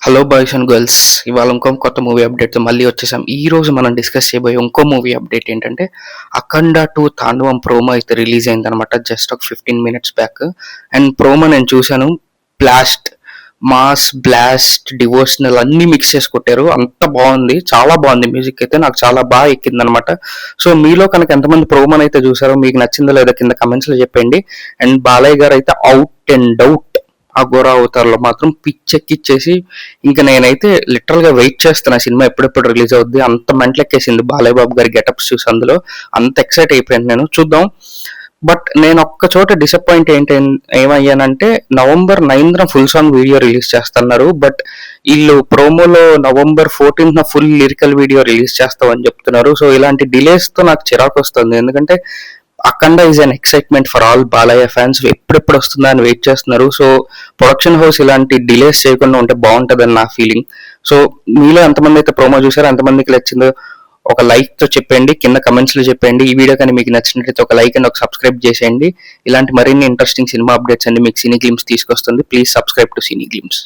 Hello boys and girls, ఇవాళ ఇంకో కొత్త మూవీ అప్డేట్తో మళ్ళీ వచ్చేసాం. ఈ రోజు మనం డిస్కస్ చేయబోయే ఇంకో మూవీ అప్డేట్ ఏంటంటే అఖండ 2 తాండవం ప్రోమో అయితే రిలీజ్ అయిందనమాట. జస్ట్ ఒక 15 minutes బ్యాక్. అండ్ ప్రోమో నేను చూశాను. బ్లాస్ట్, మాస్, బ్లాస్ట్, డివోషనల్ అన్ని మిక్స్ చేసి కొట్టారు. అంత బాగుంది, చాలా బాగుంది. మ్యూజిక్ అయితే నాకు చాలా బాగా ఎక్కింది అనమాట. సో మీలో కనుక ఎంతమంది ప్రోమోని అయితే చూసారో, మీకు నచ్చిందో లేదో కింద కమెంట్స్ లో చెప్పండి. అండ్ బాలయ్య గారు అయితే అవుట్ అండ్ అవుట్ ఆ ఘోర అవతారంలో మాత్రం పిచ్చెక్కిచ్చేసి, ఇంకా నేనైతే లిటరల్ గా వెయిట్ చేస్తున్నా సినిమా ఎప్పుడెప్పుడు రిలీజ్ అవుద్ది. అంత మెంటలెక్కేసింది బాలయ్య బాబు గారి గెటప్స్ చూసి. అందులో అంత ఎక్సైట్ అయిపోయాను నేను. చూద్దాం. బట్ నేను ఒక్క చోట డిసప్పాయింట్ ఏమయ్యానంటే, November 9th full song video release చేస్తున్నారు. బట్ వీళ్ళు ప్రోమోలో November 14th full lyrical video release చేస్తామని చెప్తున్నారు. సో ఇలాంటి డిలేస్ తో నాకు చిరాకు వస్తుంది. ఎందుకంటే Akhanda is an excitement for all Balayya fans. ఎప్పుడెప్పుడు వస్తుందా అని వెయిట్ చేస్తున్నారు. సో ప్రొడక్షన్ హౌస్ ఇలాంటి డిలేస్ చేయకుండా ఉంటే బాగుంటుందని నా ఫీలింగ్. సో మీలో ఎంతమంది అయితే ప్రోమో చూసారో, ఎంతమందికి నచ్చిందో ఒక లైక్ తో చెప్పండి, కింద కమెంట్స్ లో చెప్పండి. ఈ వీడియో కానీ మీకు నచ్చినట్లయితే ఒక లైక్ అండ్ ఒక సబ్స్క్రైబ్ చేసేయండి. ఇలాంటి మరిన్ని ఇంట్రెస్టింగ్ సినిమా అప్డేట్స్ అన్ని మీకు సినీ గ్లిమ్స్ తీసుకొస్తుంది. Please subscribe to cine glimpse.